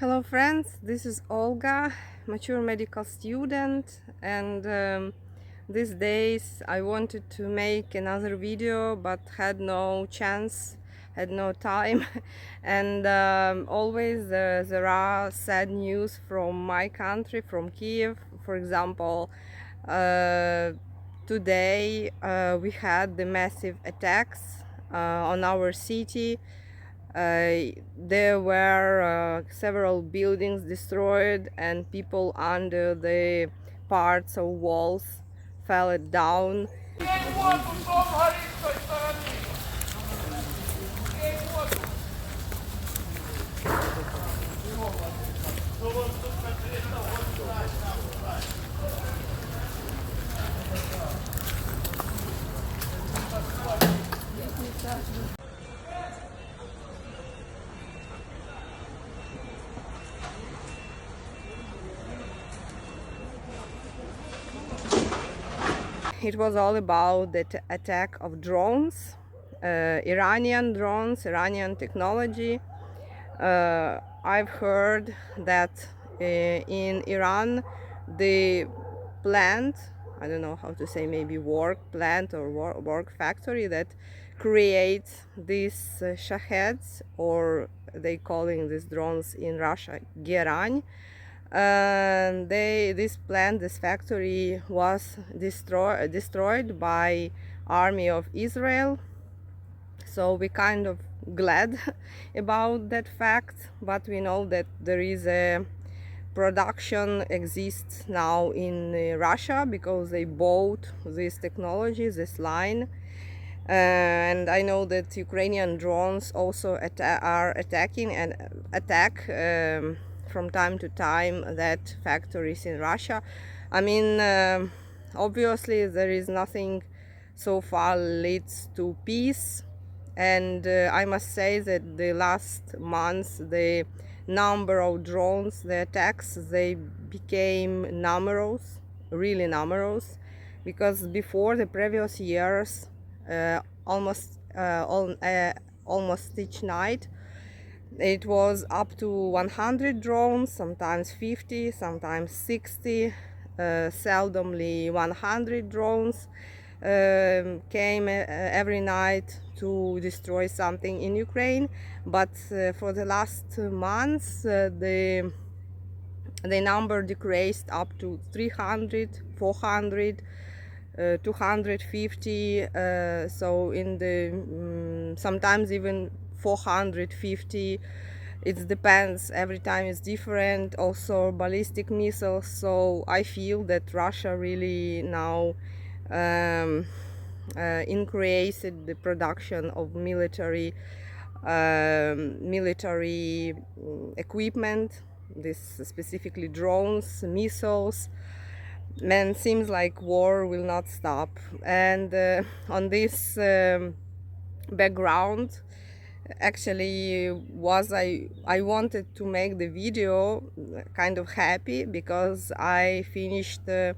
Hello friends, this is Olga, mature medical student, and these days I wanted to make another video but had no chance, had no time and always there are sad news from my country, from Kiev. For example, today we had the massive attacks on our city. There were several buildings destroyed and people under the parts of walls fell down. It was all about the attack of drones, Iranian drones, Iranian technology. I've heard that in Iran the plant, I don't know how to say, maybe work plant or work factory that creates these shaheds, or they calling these drones in Russia Gerань. This plant, this factory was destroyed by army of Israel. So we kind of glad about that fact, but we know that there is a production exists now in Russia because they bought this technology, this line. And I know that Ukrainian drones also are attacking and attack from time to time that factories in Russia. I mean, obviously there is nothing so far leads to peace, and I must say that the last months the number of drones, the attacks, they became numerous, really numerous, because before the previous years almost each night it was up to 100 drones, sometimes 50, sometimes 60, seldomly 100 drones came every night to destroy something in Ukraine. But for the last months the number decreased up to 300, 400, 250, so in the sometimes even 450. It depends, every time it's different. Also ballistic missiles. So I feel that Russia really now increased the production of military equipment, this specifically drones, missiles. Man, seems like war will not stop. And on this background, actually I wanted to make the video kind of happy because I finished the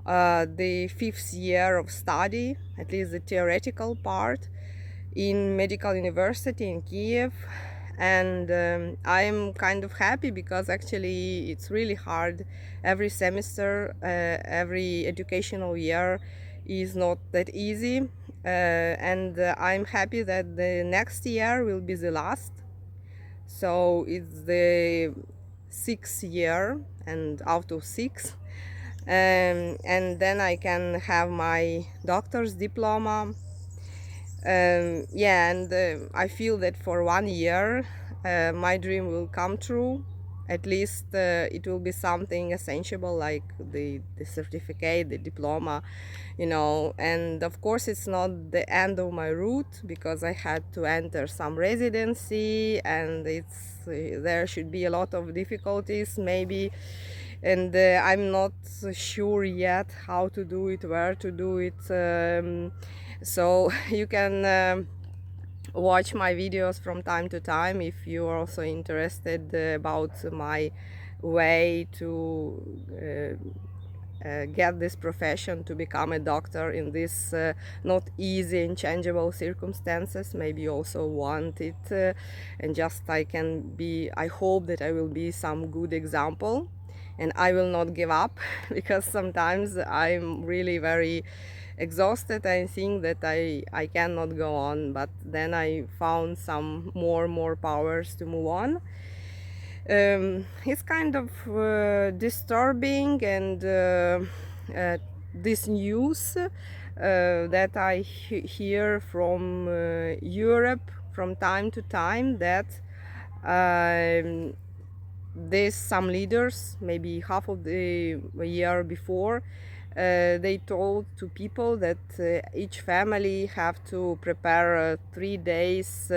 5th year of study, at least the theoretical part, in medical university in Kiev. And I'm kind of happy because actually it's really hard. Every semester, every educational year is not that easy, and I'm happy that the next year will be the last. So it's the 6th year and out of 6, and then I can have my doctor's diploma. Yeah, and I feel that for 1 year my dream will come true. At least it will be something essential like the certificate, the diploma, you know. And of course it's not the end of my route, because I had to enter some residency, and it's there should be a lot of difficulties maybe, and I'm not sure yet how to do it, where to do it. So you can watch my videos from time to time if you are also interested about my way to get this profession to become a doctor in this not easy and changeable circumstances. Maybe also want it, and just I hope that I will be some good example, and I will not give up because sometimes I'm really very exhausted. I think that I cannot go on, but then I found some more powers to move on. It's kind of disturbing, and this news that I hear from Europe from time to time, that um, there's some leaders, maybe half of the year before, they told to people that each family have to prepare 3 days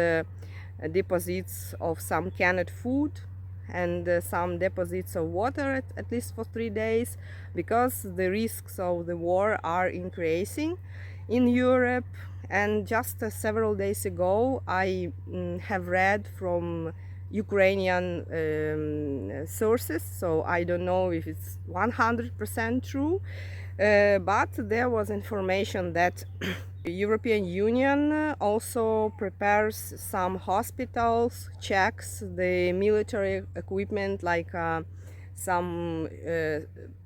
deposits of some canned food, and some deposits of water at least for 3 days, because the risks of the war are increasing in Europe. And just several days ago, I have read from Ukrainian sources, so I don't know if it's 100% true, but there was information that the European Union also prepares some hospitals, checks the military equipment, like some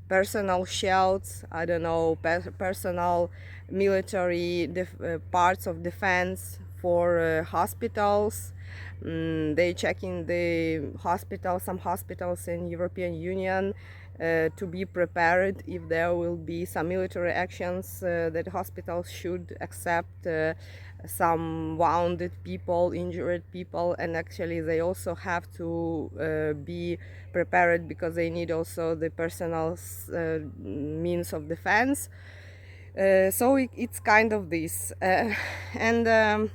personal shields, I don't know, personal military parts of defense for hospitals. They check in the hospital, some hospitals in European Union, to be prepared if there will be some military actions, that hospitals should accept some wounded people, injured people, and actually they also have to be prepared because they need also the personal means of defense. So it's kind of this, and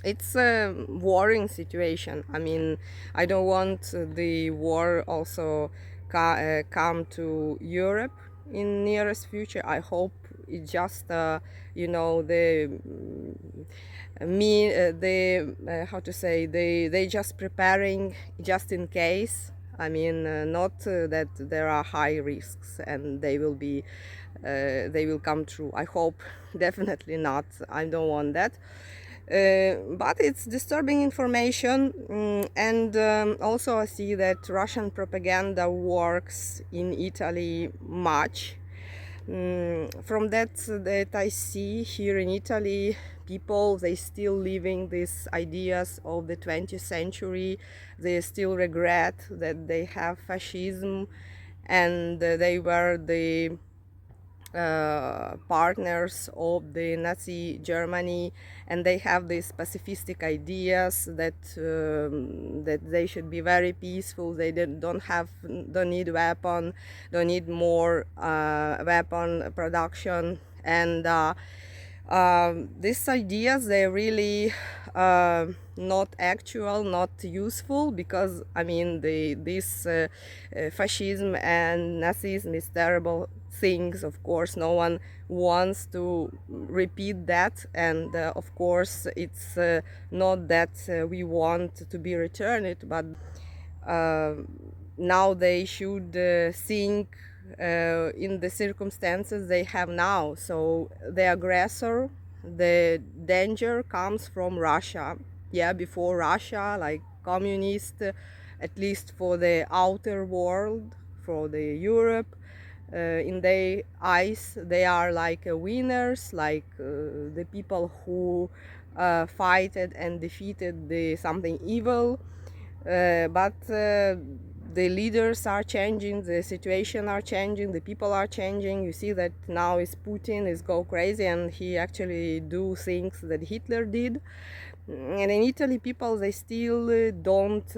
it's a warring situation. I mean, I don't want the war also come to Europe in nearest future. I hope it just the how to say, they just preparing just in case. I mean, not that there are high risks and they will come true. I hope definitely not. I don't want that. But it's disturbing information, and also I see that Russian propaganda works in Italy much. From that I see here in Italy, people, they still living these ideas of the 20th century. They still regret that they have fascism, and they were the partners of the Nazi Germany, and they have these pacifistic ideas that that they should be very peaceful. They don't need weapon, don't need more weapon production, and these ideas, they're really not actual, not useful, because I mean this fascism and Nazism is terrible things. Of course, no one wants to repeat that, and of course it's not that we want to be returned, but uh, now they should think in the circumstances they have now. So the aggressor, the danger comes from Russia. Yeah, before Russia, like communist, at least for the outer world, for the Europe, in their eyes, they are like winners, like the people who fighted and defeated something evil. But the leaders are changing, the situation are changing, the people are changing. You see that now is Putin is go crazy, and he actually do things that Hitler did. And in Italy, people, they still don't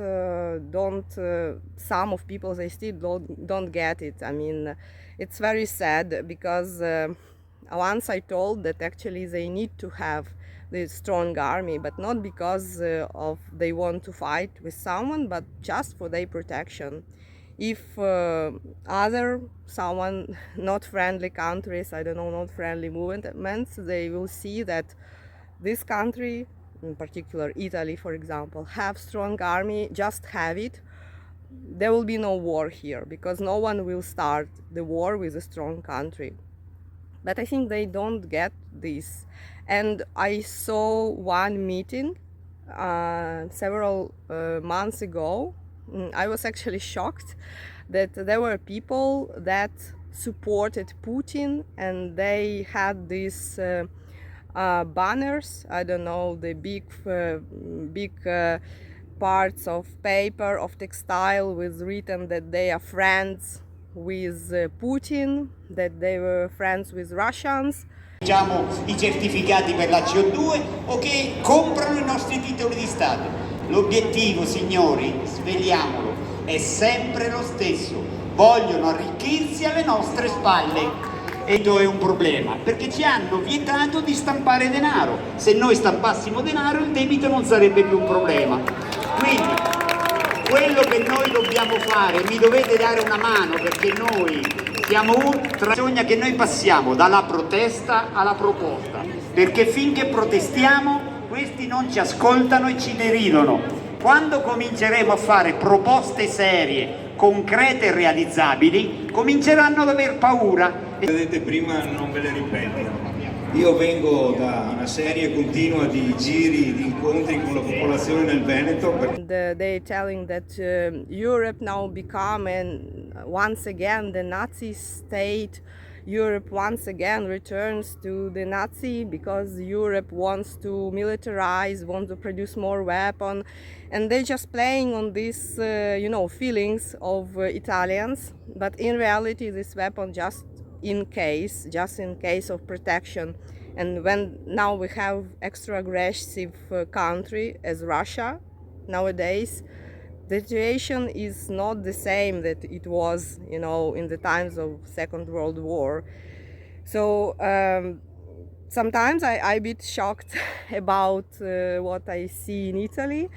some of people, they still don't get it. I mean, it's very sad, because once I told that actually they need to have the strong army, but not because of they want to fight with someone, but just for their protection. If other someone not friendly countries, I don't know, not friendly movements, they will see that this country, in particular Italy, for example, have strong army, just have it, there will be no war here, because no one will start the war with a strong country. But I think they don't get this. And I saw one meeting several months ago. I was actually shocked that there were people that supported Putin, and they had these banners, I don't know, the big parts of paper, of textile, with written that they are friends with Putin, that they were friends with Russians. Diciamo i certificati per la CO2 o che comprano i nostri titoli di Stato. L'obiettivo, signori, svegliamolo, è sempre lo stesso. Vogliono arricchirsi alle nostre spalle. E questo è un problema, perché ci hanno vietato di stampare denaro. Se noi stampassimo denaro, il debito non sarebbe più un problema. Quindi, quello che noi dobbiamo fare, mi dovete dare una mano, perché noi siamo bisogna che noi passiamo dalla protesta alla proposta, perché finché protestiamo questi non ci ascoltano e ci deridono. Quando cominceremo a fare proposte serie, concrete e realizzabili, cominceranno ad aver paura. Vedete, prima non ve le ripeto. Io vengo da una serie continua di giri, di incontri con la popolazione nel Veneto. They're telling that Europe now become, and once again, the Nazi state. Europe once again returns to the Nazi, because Europe wants to militarize, wants to produce more weapons, and they're just playing on these, feelings of Italians. But in reality, this weapon just in case of protection. And when now we have extra aggressive country as Russia nowadays, the situation is not the same that it was, in the times of Second World War. So sometimes I bit shocked about what I see in Italy.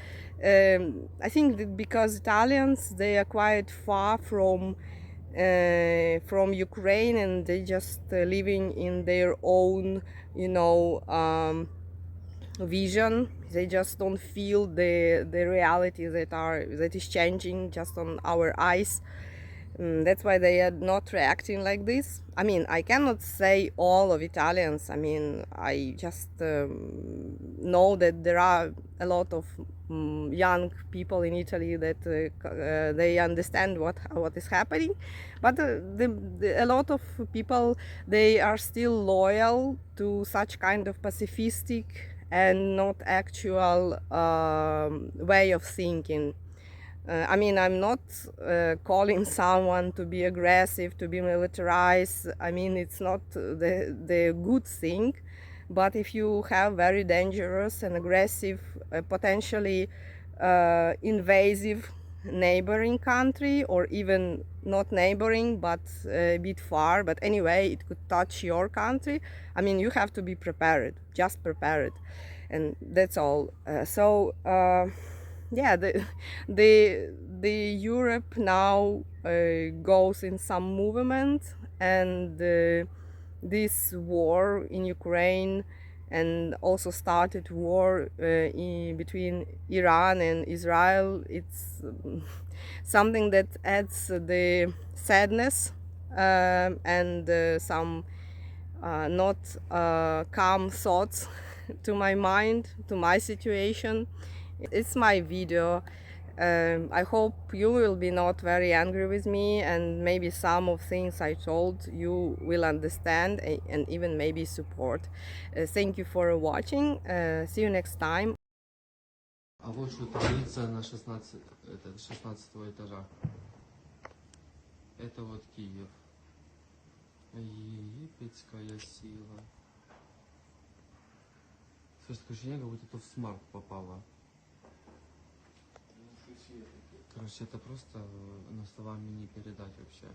I think that because Italians, they are quite far from Ukraine, and they just living in their own, vision. They just don't feel the reality that is changing just on our eyes. That's why they are not reacting like this. I mean, I cannot say all of Italians. I mean, I just know that there are a lot of young people in Italy that they understand what is happening, but a lot of people, they are still loyal to such kind of pacifistic and not actual way of thinking. I mean, I'm not calling someone to be aggressive, to be militarized. I mean, it's not the good thing. But if you have very dangerous and aggressive, potentially invasive neighboring country, or even not neighboring, but a bit far, but anyway, it could touch your country, I mean, you have to be prepared, just prepared. And that's all. Yeah, the Europe now goes in some movement, and this war in Ukraine, and also started war between Iran and Israel. It's something that adds the sadness and some not calm thoughts to my mind, to my situation. It's my video. I hope you will be not very angry with me, and maybe some of things I told you will understand and even maybe support. Thank you for watching. See you next time. А вот что творится на 16 этажа. Это вот Киев. Египетская сила. Слушай, такое ощущение, как будто это в смарт попало. Короче, это просто словами не передать вообще.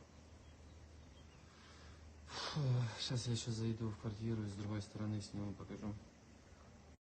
Сейчас я еще зайду в квартиру и с другой стороны сниму, покажу.